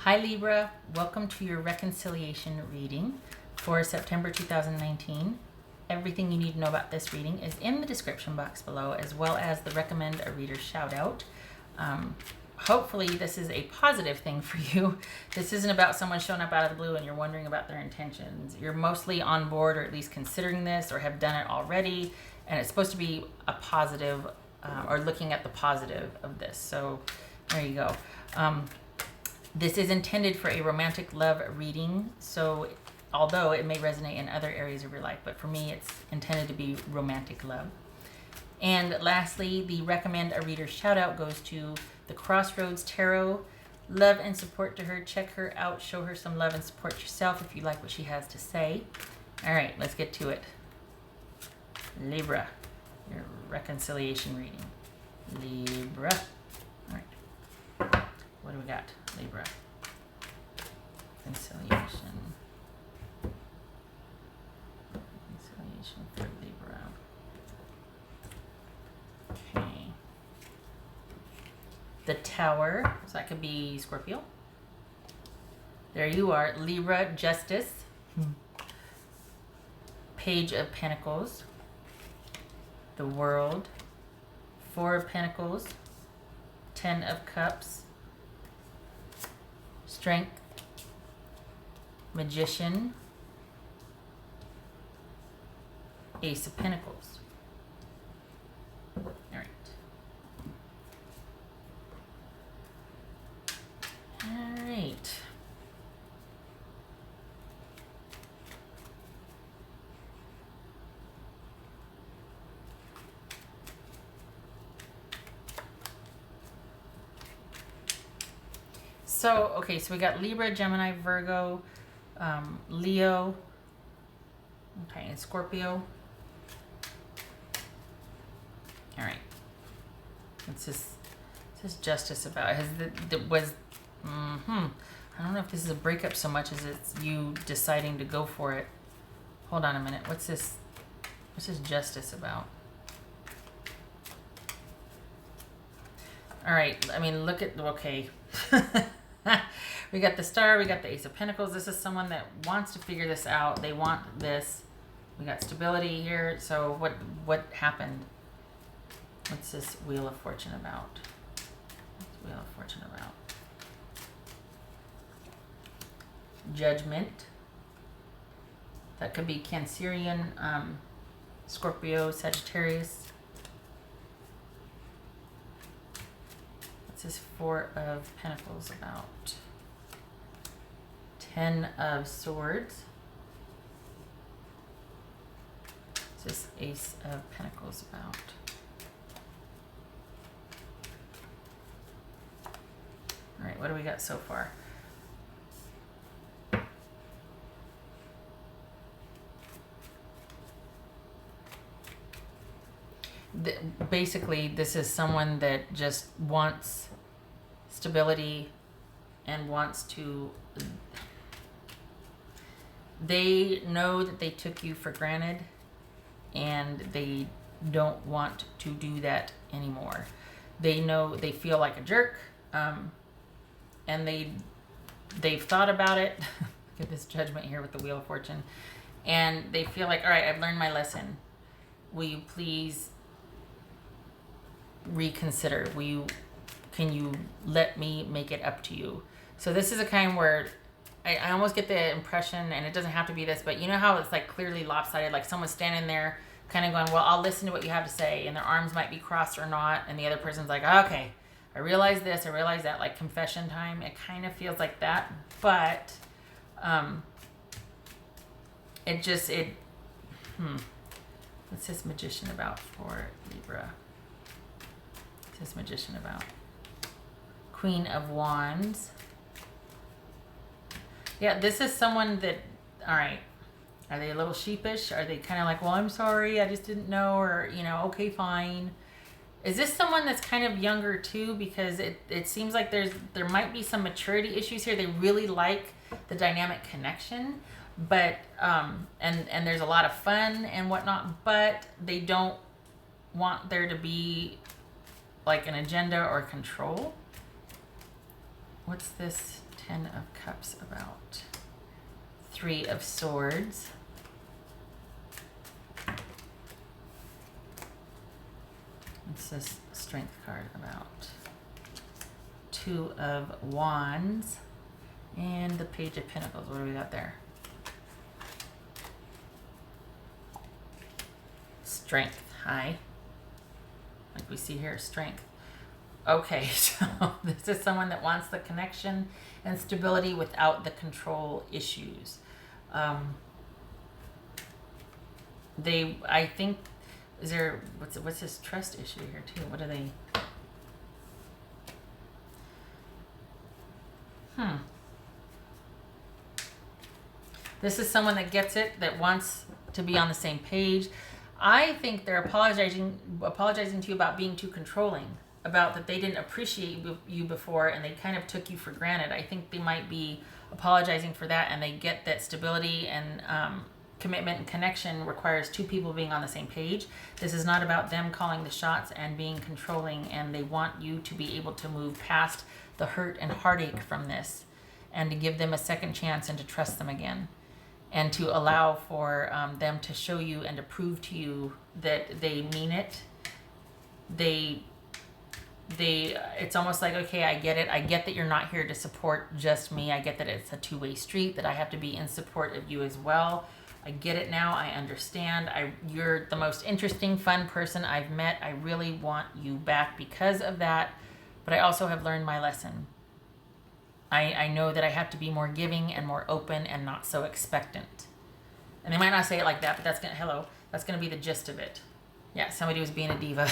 Hi Libra, welcome to your reconciliation reading for September 2019. Everything you need to know about this reading is in the description box below, as well as the recommend a reader shout out. Hopefully this is a positive thing for you. This isn't about someone showing up out of the blue and you're wondering about their intentions. You're mostly on board, or at least considering this, or have done it already, and it's supposed to be a positive, or looking at the positive of this. So there you go. This is intended for a romantic love reading, so although it may resonate in other areas of your life, but for me it's intended to be romantic love. And lastly, the recommend a reader shout out goes to the Crossroads Tarot. Love and support to her. Check her out. Show her some love and support yourself if you like what she has to say. All right, let's get to it. Libra, your reconciliation reading. Libra. All right. What do we got, Libra? Reconciliation. Reconciliation for Libra. Okay. The Tower. So that could be Scorpio. There you are. Libra, Justice. Page of Pentacles. The World. Four of Pentacles. 10 of Cups. Strength. Magician. Ace of Pentacles. All right. All right. So, okay, so we got Libra, Gemini, Virgo, Leo, okay, and Scorpio. All right. What's this Justice about? I don't know if this is a breakup so much as it's you deciding to go for it. Hold on a minute. What's this Justice about? All right. I mean, look at, okay. We got the Star, we got the Ace of Pentacles. This is someone that wants to figure this out. They want this. We got stability here. So what happened? What's this Wheel of Fortune about? What's Wheel of Fortune about? Judgment. That could be Cancerian, Scorpio, Sagittarius. What's this Four of Pentacles about? 10 of Swords. What's this Ace of Pentacles about? All right, what do we got so far? Basically, this is someone that just wants stability and wants to... They know that they took you for granted and they don't want to do that anymore. They know they feel like a jerk, and they've thought about it. Look at this Judgment here with the Wheel of Fortune. And they feel like, all right, I've learned my lesson. Will you please reconsider? Can you let me make it up to you? So this is a kind where I almost get the impression, and it doesn't have to be this, but you know how it's like clearly lopsided, like someone's standing there kind of going, well, I'll listen to what you have to say, and their arms might be crossed or not, and the other person's like, okay, I realize this, I realize that, like confession time. It kind of feels like that, but what's this Magician about for Libra? What's this Magician about? Queen of Wands. Yeah, this is someone that, all right, are they a little sheepish? Are they kind of like, well, I'm sorry, I just didn't know, or, you know, okay, fine. Is this someone that's kind of younger too? Because it seems like there might be some maturity issues here. They really like the dynamic connection, but, and there's a lot of fun and whatnot, but they don't want there to be like an agenda or control. what's this 10 of Cups about? 3 of Swords. What's this Strength card about? 2 of Wands. And the Page of Pentacles. What do we got there? Strength. High. Like we see here, strength. Okay, so this is someone that wants the connection and stability without the control issues. I think, is there, what's this trust issue here too? What are they? This is someone that gets it, that wants to be on the same page. I think they're apologizing to you about being too controlling, about that they didn't appreciate you before and they kind of took you for granted. I think they might be apologizing for that, and they get that stability and commitment and connection requires 2 people being on the same page. This is not about them calling the shots and being controlling, and they want you to be able to move past the hurt and heartache from this and to give them a second chance and to trust them again. And to allow for them to show you and to prove to you that they mean it. It's almost like, okay, I get it. I get that you're not here to support just me. I get that it's a two-way street, that I have to be in support of you as well. I get it now. I understand. You're the most interesting, fun person I've met. I really want you back because of that. But I also have learned my lesson. I know that I have to be more giving and more open and not so expectant. And they might not say it like that, but that's gonna be the gist of it. Yeah, somebody was being a diva.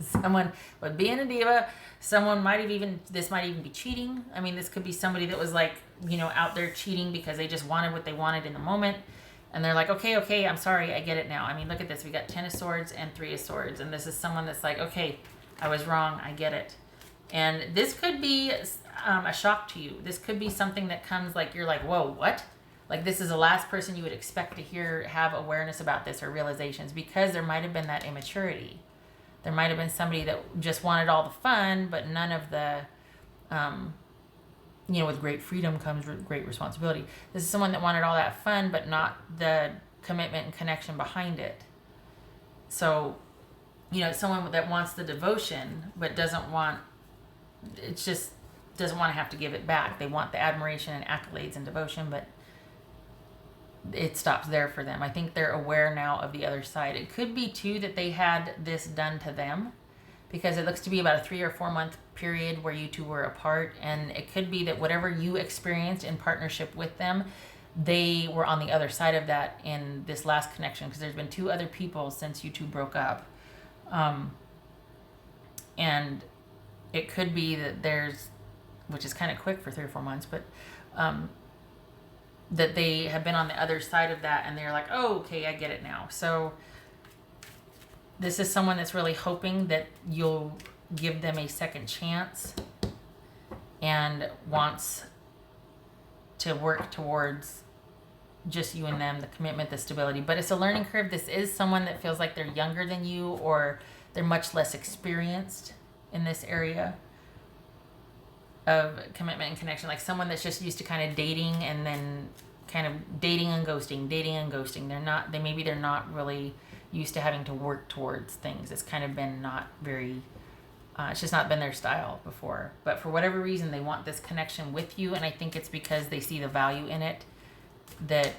Someone was being a diva. Someone this might even be cheating. I mean, this could be somebody that was like, out there cheating because they just wanted what they wanted in the moment. And they're like, okay, I'm sorry, I get it now. I mean, look at this. We got 10 of Swords and 3 of Swords. And this is someone that's like, okay, I was wrong, I get it. And this could be a shock to you. This could be something that comes like, you're like, whoa, what? Like, this is the last person you would expect to have awareness about this or realizations, because there might have been that immaturity. There might have been somebody that just wanted all the fun, but none of the, with great freedom comes great responsibility. This is someone that wanted all that fun, but not the commitment and connection behind it. So, it's someone that wants the devotion, but doesn't want to have to give it back. They want the admiration and accolades and devotion, but it stops there for them. I think they're aware now of the other side. It could be too that they had this done to them, because it looks to be about a 3 or 4 month period where you two were apart, and it could be that whatever you experienced in partnership with them, they were on the other side of that in this last connection, because there's been 2 other people since you two broke up. And it could be that which is kind of quick for 3 or 4 months, but that they have been on the other side of that and they're like, oh, okay, I get it now. So this is someone that's really hoping that you'll give them a second chance and wants to work towards just you and them, the commitment, the stability. But it's a learning curve. This is someone that feels like they're younger than you, or they're much less experienced in this area of commitment and connection. Like someone that's just used to kind of dating and then kind of dating and ghosting. They're not really used to having to work towards things. It's kind of been not very, it's just not been their style before. But for whatever reason, they want this connection with you. And I think it's because they see the value in it, that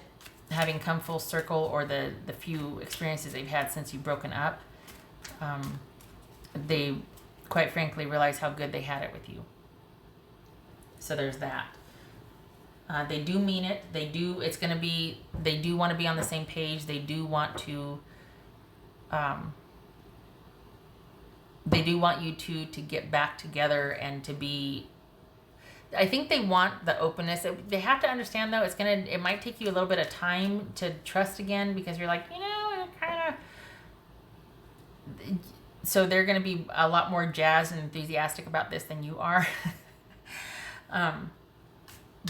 having come full circle, or the few experiences they've had since you've broken up, they quite frankly realize how good they had it with you. So there's that. They do mean it. They do want to be on the same page. They do want to, they do want you two to get back together and to be, I think they want the openness. They have to understand though, it might take you a little bit of time to trust again, because you're like, kind of, so they're going to be a lot more jazzed and enthusiastic about this than you are.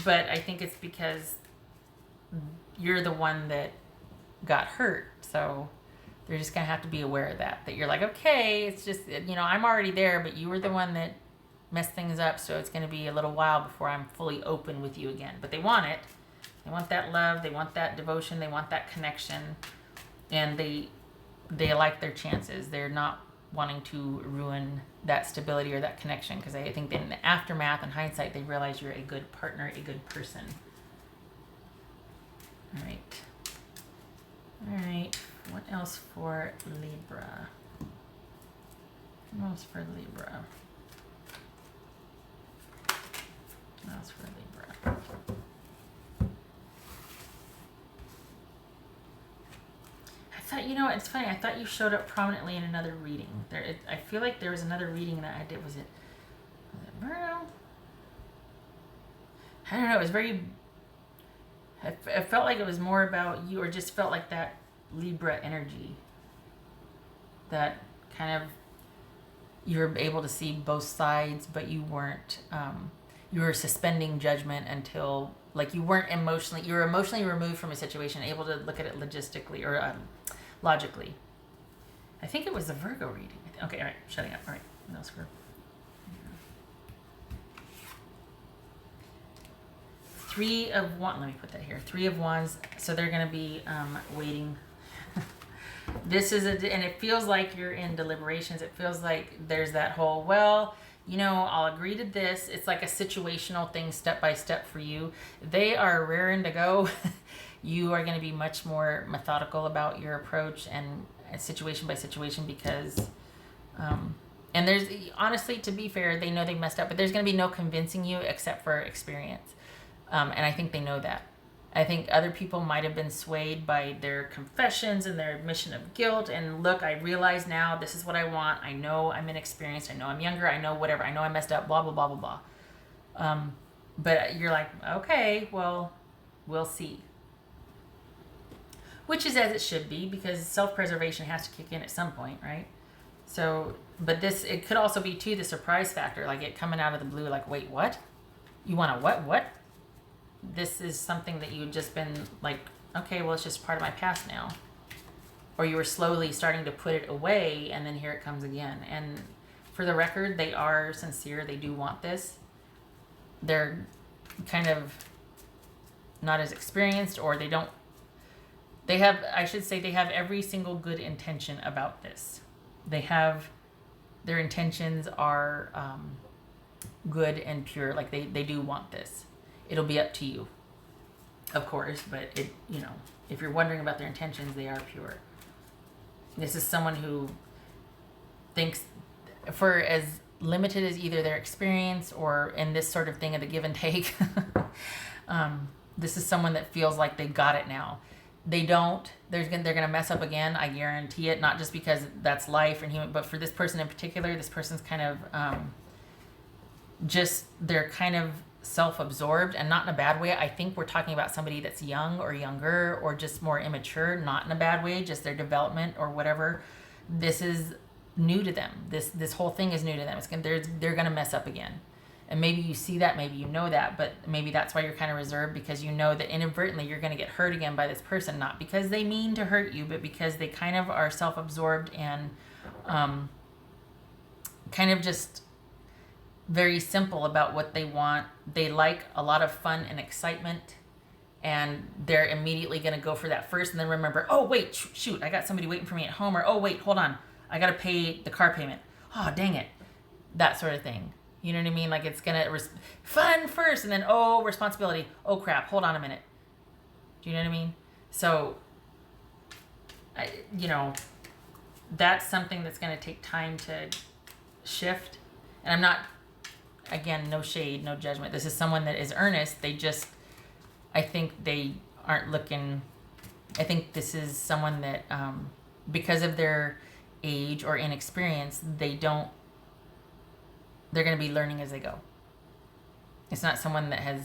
But I think it's because you're the one that got hurt. So they're just going to have to be aware of that you're like, okay, it's just, I'm already there, but you were the one that mess things up, so it's going to be a little while before I'm fully open with you again. But they want it. They want that love. They want that devotion. They want that connection. And they like their chances. They're not wanting to ruin that stability or that connection, because I think in the aftermath and hindsight, they realize you're a good partner, a good person. All right. What else for Libra? What else for Libra? What else for Libra? I thought, it's funny. I thought you showed up prominently in another reading. I feel like there was another reading that I did. Was it Bruno? I don't know. It was very. I felt like it was more about you, or just felt like that Libra energy. That kind of, you were able to see both sides, but you weren't. You were suspending judgment until, like, you were emotionally removed from a situation, able to look at it logistically or logically. I think it was the Virgo reading. Okay, all right, shutting up. All right, what else for? Three of Wands. Let me put that here. Three of Wands. So they're going to be waiting. This is and it feels like you're in deliberations. It feels like there's that whole, I'll agree to this. It's like a situational thing, step by step for you. They are raring to go. You are going to be much more methodical about your approach and situation by situation, because, and there's, honestly, to be fair, they know they messed up, but there's going to be no convincing you except for experience. And I think they know that. I think other people might have been swayed by their confessions and their admission of guilt. And look, I realize now this is what I want. I know I'm inexperienced. I know I'm younger. I know whatever. I know I messed up, blah, blah, blah, blah, blah. But you're like, okay, well, we'll see. Which is as it should be, because self-preservation has to kick in at some point, right? So, but it could also be, too, the surprise factor. Like it coming out of the blue, like, wait, what? You want to what? This is something that you've just been like, okay, well, it's just part of my past now. Or you were slowly starting to put it away, and then here it comes again. And for the record, they are sincere. They do want this. They're kind of not as experienced, or they have every single good intention about this. Their intentions are good and pure. Like they do want this. It'll be up to you, of course, but if you're wondering about their intentions, they are pure. This is someone who thinks, for as limited as either their experience or in this sort of thing of the give and take, this is someone that feels like they got it now. They don't. They're gonna mess up again. I guarantee it. Not just because that's life and human, but for this person in particular, this person's kind of they're kind of self-absorbed, and not in a bad way. I think we're talking about somebody that's young or younger or just more immature, not in a bad way, just their development or whatever. This is new to them. This whole thing is new to them. They're gonna mess up again. And maybe you see that, maybe you know that, but maybe that's why you're kind of reserved, because you know that inadvertently you're going to get hurt again by this person, not because they mean to hurt you, but because they kind of are self-absorbed and kind of just very simple about what they want. They like a lot of fun and excitement, and they're immediately going to go for that first, and then remember, oh, wait, shoot, I got somebody waiting for me at home, or, oh, wait, hold on, I got to pay the car payment. Oh, dang it. That sort of thing. You know what I mean? Like it's going to fun first, and then, oh, responsibility. Oh, crap. Hold on a minute. Do you know what I mean? So, that's something that's going to take time to shift. And I'm not, again, no shade, no judgment. This is someone that is earnest. I think they aren't looking, I think this is someone that, because of their age or inexperience, they're going to be learning as they go. It's not someone that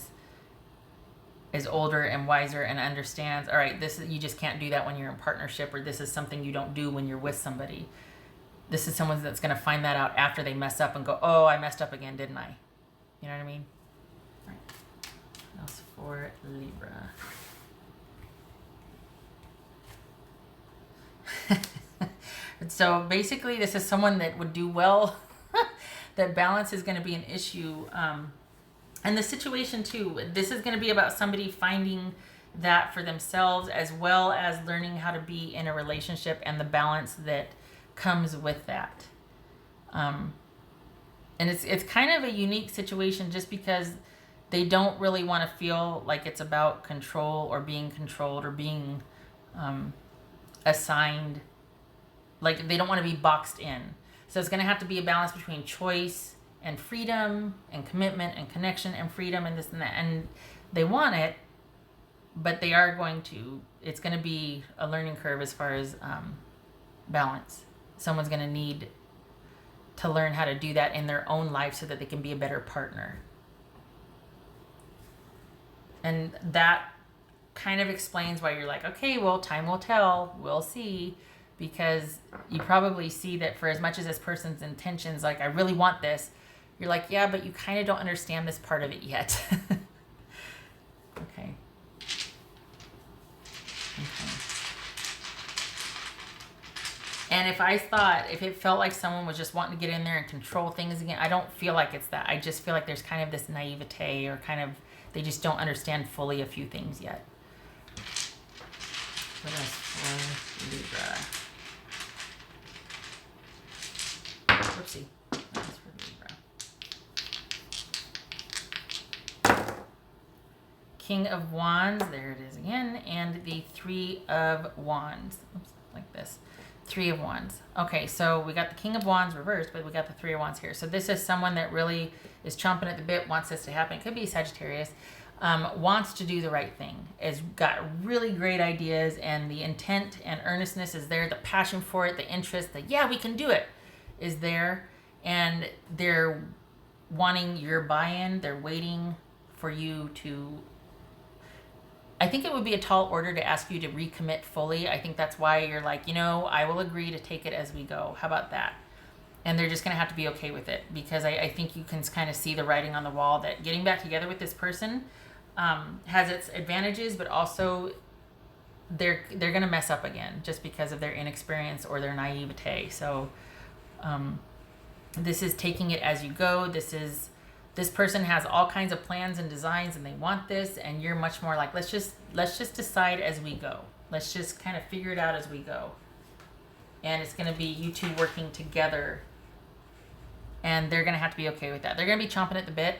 is older and wiser and understands, all right, you just can't do that when you're in partnership, or this is something you don't do when you're with somebody. This is someone that's going to find that out after they mess up and go, oh, I messed up again, didn't I? You know what I mean? All right. What else for Libra? So basically, this is someone that would do well. that balance is going to be an issue. And the situation too, this is going to be about somebody finding that for themselves, as well as learning how to be in a relationship and the balance that comes with that. And it's kind of a unique situation just because they don't really want to feel like it's about control or being controlled or being assigned. Like, they don't want to be boxed in. So it's going to have to be a balance between choice and freedom and commitment and connection and freedom and this and that. And they want it, but they are going to, it's going to be a learning curve as far as balance. Someone's going to need to learn how to do that in their own life so that they can be a better partner. And that kind of explains why you're like, okay, well, time will tell, we'll see, because you probably see that for as much as this person's intentions, like, I really want this, you're like, yeah, but you kind of don't understand this part of it yet. Okay. And if it felt like someone was just wanting to get in there and control things again, I don't feel like it's that. I just feel like there's kind of this naivete, or kind of, they just don't understand fully a few things yet. What else for Libra? Whoopsie. That was for Libra. King of Wands, there it is again, and the Three of Wands. Oops, like this. Three of Wands. Okay, so we got the King of Wands reversed, but we got the Three of Wands here. So this is someone that really is chomping at the bit, wants this to happen. It could be Sagittarius. Wants to do the right thing. Has got really great ideas, and the intent and earnestness is there. The passion for it, the interest, the yeah, we can do it is there. And they're wanting your buy-in. They're waiting for you to... I think it would be a tall order to ask you to recommit fully. I think that's why you're like, I will agree to take it as we go. How about that? And they're just going to have to be okay with it, because I think you can kind of see the writing on the wall that getting back together with this person has its advantages, but also they're going to mess up again just because of their inexperience or their naivete. So this is taking it as you go. This person has all kinds of plans and designs, and they want this, and you're much more like, let's just decide as we go. Let's just kind of figure it out as we go. And it's going to be you two working together, and they're going to have to be okay with that. They're going to be chomping at the bit,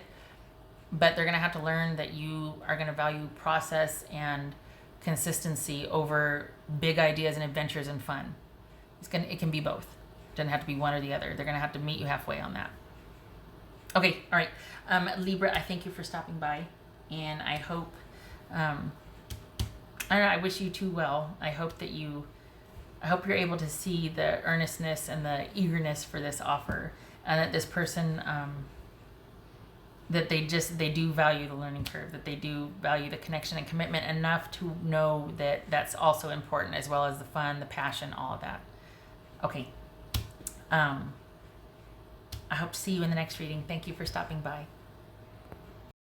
but they're going to have to learn that you are going to value process and consistency over big ideas and adventures and fun. It can be both. It doesn't have to be one or the other. They're going to have to meet you halfway on that. Okay, all right. Libra, I thank you for stopping by, and I hope, I don't know, I wish you two well. I hope you're able to see the earnestness and the eagerness for this offer, and that this person, that they do value the learning curve, that they do value the connection and commitment enough to know that that's also important, as well as the fun, the passion, all of that. Okay. I hope to see you in the next reading. Thank you for stopping by.